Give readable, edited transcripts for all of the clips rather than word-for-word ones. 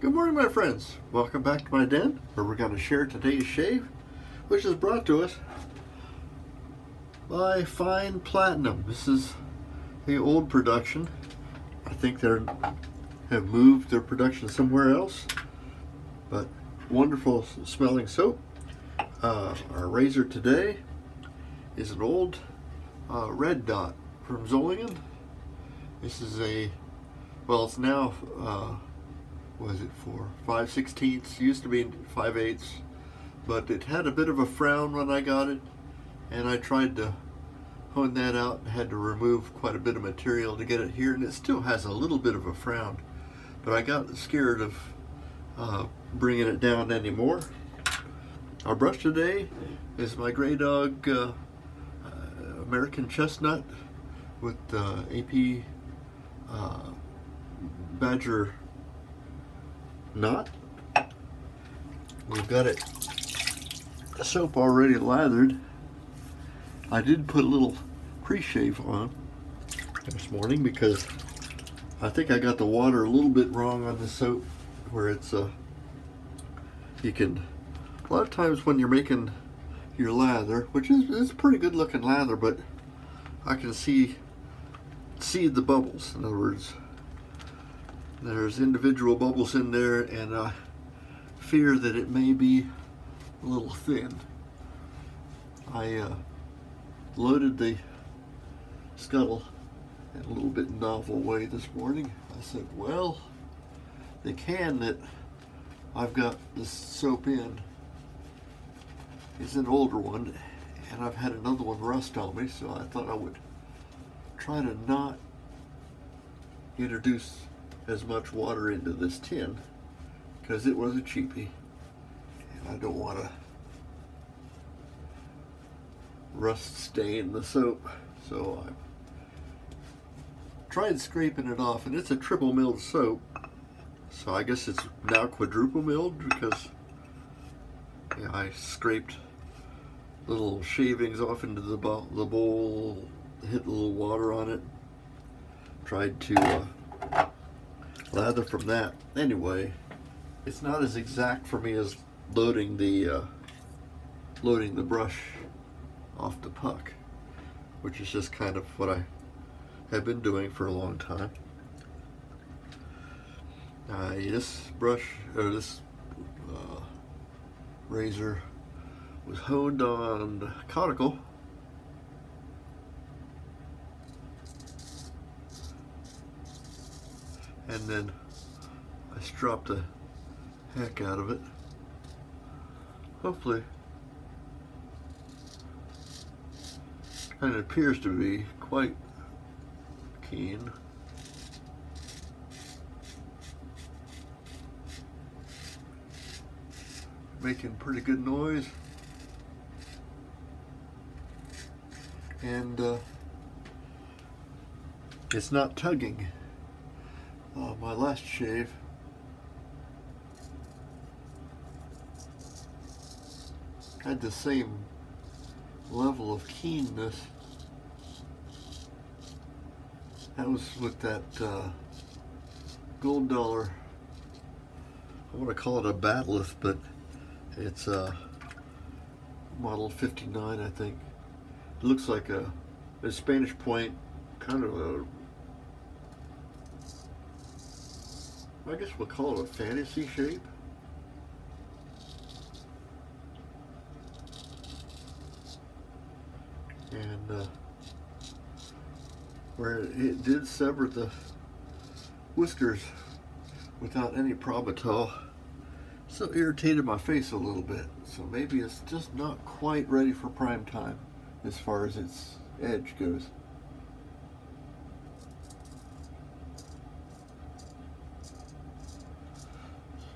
Good morning, my friends. Welcome back to my den, where we're going to share today's shave, which is brought to us by Fine Platinum. This is the old production. I think they have moved their production somewhere else, but wonderful smelling soap. Our razor today is an old red dot from Zolingen. This is it's now was it for 5/16? Used to be 5/8, but it had a bit of a frown when I got it, and I tried to hone that out. Had to remove quite a bit of material to get it here, and it still has a little bit of a frown, but I got scared of bringing it down anymore. Our brush today is my Gray Dog American Chestnut with AP Badger knot. We've got it soap already lathered. I did put a little pre-shave on this morning because I think I got the water a little bit wrong on the soap, where it's you can, a lot of times when you're making your lather, which is pretty good looking lather, but I can see the bubbles. In other words, there's individual bubbles in there, and I fear that it may be a little thin. I loaded the scuttle in a little bit novel way this morning. I said, well, the can that I've got this soap in is an older one, and I've had another one rust on me, so I thought I would try to not introduce as much water into this tin, because it was a cheapie, and I don't want to rust stain the soap. So I tried scraping it off, and it's a triple milled soap, so I guess it's now quadruple milled, because I scraped little shavings off into the bowl, hit a little water on it, tried to lather from that. Anyway, it's not as exact for me as loading the brush off the puck, which is just kind of what I have been doing for a long time. This razor was honed on conical, and then I stropped the heck out of it. Hopefully, and it appears to be quite keen. Making pretty good noise, and it's not tugging. My last shave had the same level of keenness. That was with that gold dollar, I want to call it a bat'leth, but it's model 59, I think. It looks like a Spanish point, kind of I guess we'll call it a fantasy shape. And where it did sever the whiskers without any problem at all, so irritated my face a little bit. So maybe it's just not quite ready for prime time as far as its edge goes.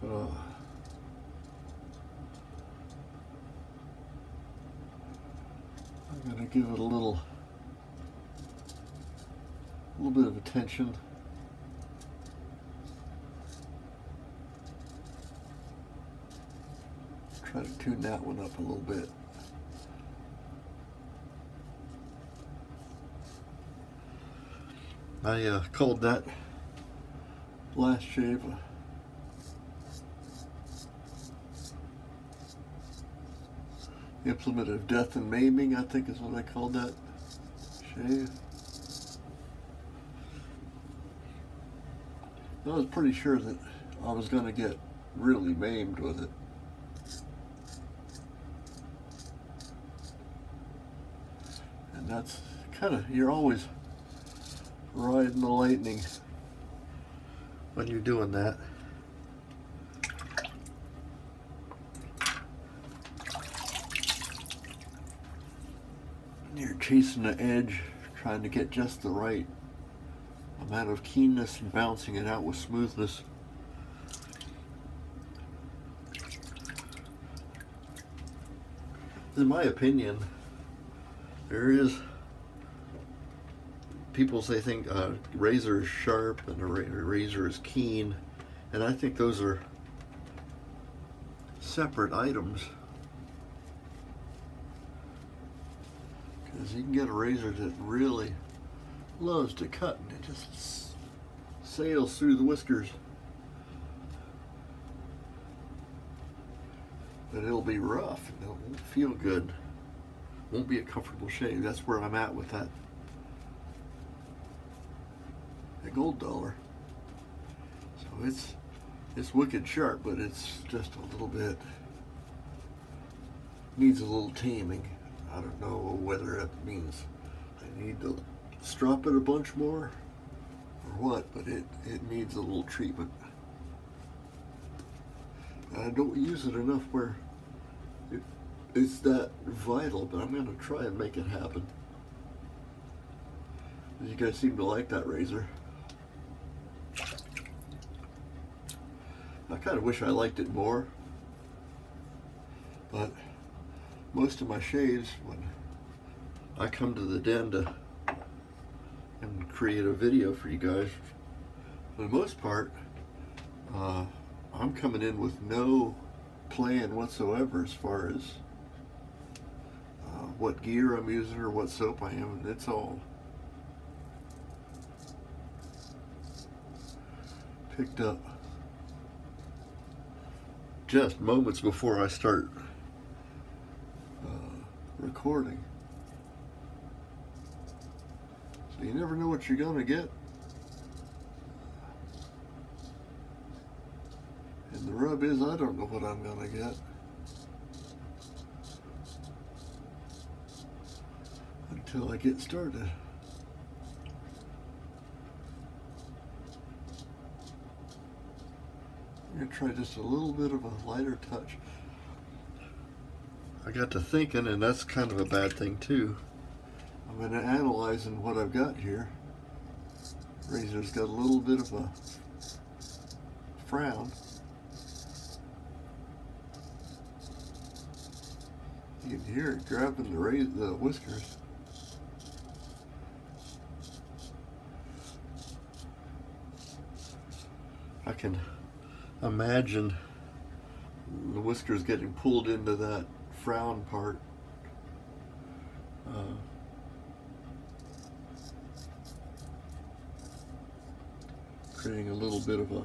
So I'm going to give it a little bit of attention. Try to tune that one up a little bit. I called that last shave implement of death and maiming, I think is what I called that shave. I was pretty sure that I was going to get really maimed with it. And that's kind of, you're always riding the lightning when you're doing that. You're chasing the edge, trying to get just the right amount of keenness and balancing it out with smoothness. In my opinion, there is, people say think a razor is sharp and a razor is keen, and I think those are separate items. Because you can get a razor that really loves to cut and it just sails through the whiskers. But it'll be rough and it won't feel good. Won't be a comfortable shave. That's where I'm at with that gold dollar. So it's wicked sharp, but it's just a little bit, needs a little taming. I don't know whether it means I need to strop it a bunch more or what, but it needs a little treatment. I don't use it enough where it's that vital, but I'm going to try and make it happen. You guys seem to like that razor. I kind of wish I liked it more, but most of my shaves, when I come to the den to and create a video for you guys, for the most part, I'm coming in with no plan whatsoever as far as what gear I'm using or what soap I am, and it's all picked up just moments before I start recording. So you never know what you're gonna get. And the rub is, I don't know what I'm gonna get until I get started. I'm gonna try just a little bit of a lighter touch. I got to thinking, and that's kind of a bad thing too. I'm going to analyzing what I've got here. Razor's got a little bit of a frown. You can hear it grabbing the whiskers. I can imagine the whiskers getting pulled into that frown part. Creating a little bit of a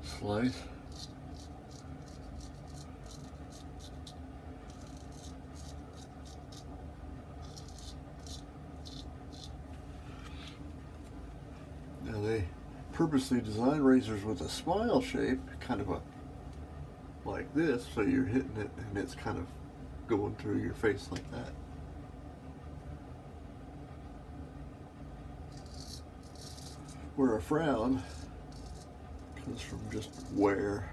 slice. Now they purposely design razors with a smile shape, kind of a like this, so you're hitting it and it's kind of going through your face like that. Where a frown comes from just wear.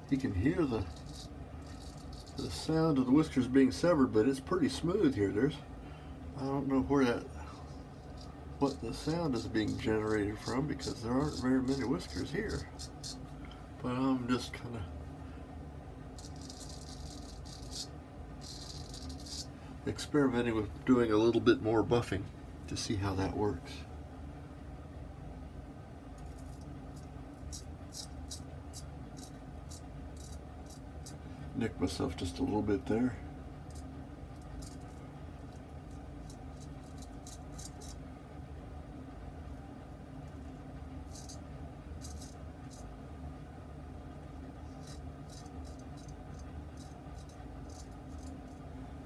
You can hear the sound of the whiskers being severed, but it's pretty smooth here. I don't know what the sound is being generated from, because there aren't very many whiskers here. But I'm just kind of experimenting with doing a little bit more buffing to see how that works. nick myself just a little bit there.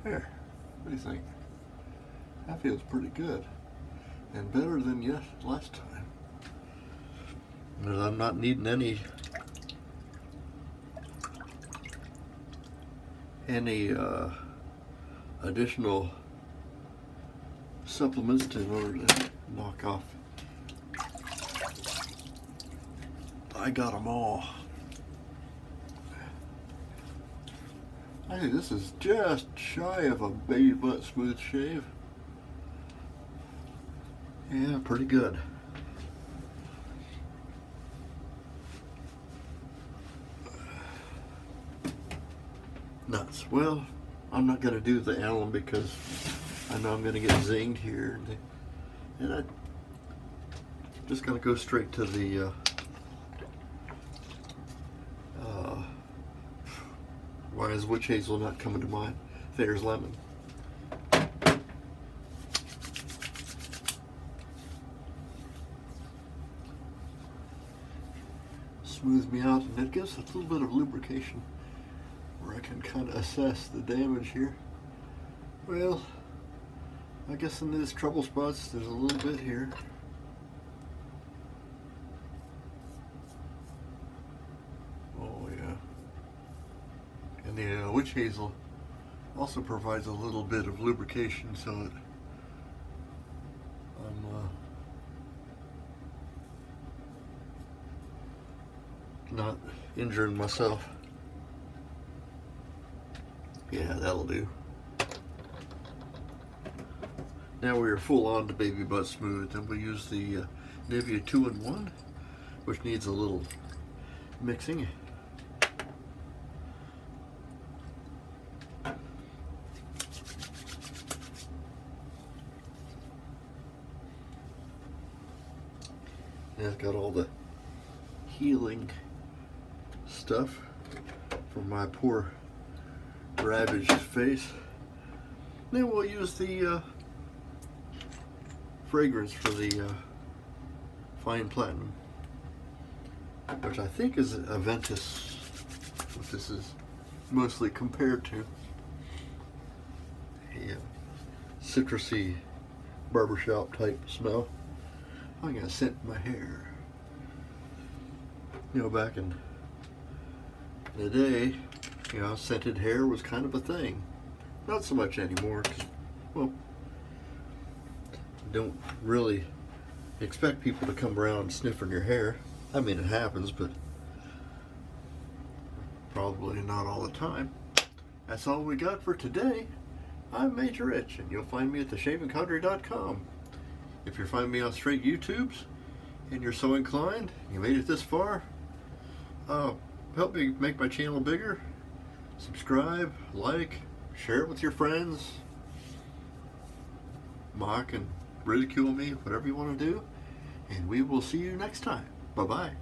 There, what do you think? That feels pretty good and better than last time. Because I'm not needing any additional supplements in order to knock off. I got them all. I think this is just shy of a baby butt smooth shave. Yeah, pretty good. Nuts. Well, I'm not going to do the alum because I know I'm going to get zinged here. And I'm just going to go straight to the why is witch hazel not coming to mind? There's lemon. Smooths me out, and it gives a little bit of lubrication where I can kind of assess the damage here. Well, I guess in these trouble spots there's a little bit here. Oh yeah. And the witch hazel also provides a little bit of lubrication so that I'm not injuring myself. Yeah, that'll do. Now we are full on to baby butt smooth, and we use the Nivea 2-in-1, which needs a little mixing. And it's got all the healing stuff for my poor ravaged face. Then we'll use the fragrance for the fine platinum, which I think is Aventus, what this is mostly compared to. A citrusy barbershop type smell. I'm gonna scent my hair. You know, back in the day, you know, scented hair was kind of a thing. Not so much anymore, 'cause, well, don't really expect people to come around sniffing your hair. I mean, it happens, but probably not all the time. That's all we got for today. I'm Major Rich, and you'll find me at theshavingcountry.com. If you're finding me on straight YouTubes, and you're so inclined, you made it this far, help me make my channel bigger. Subscribe, like, share it with your friends. Mock and ridicule me, whatever you want to do. And we will see you next time. Bye-bye.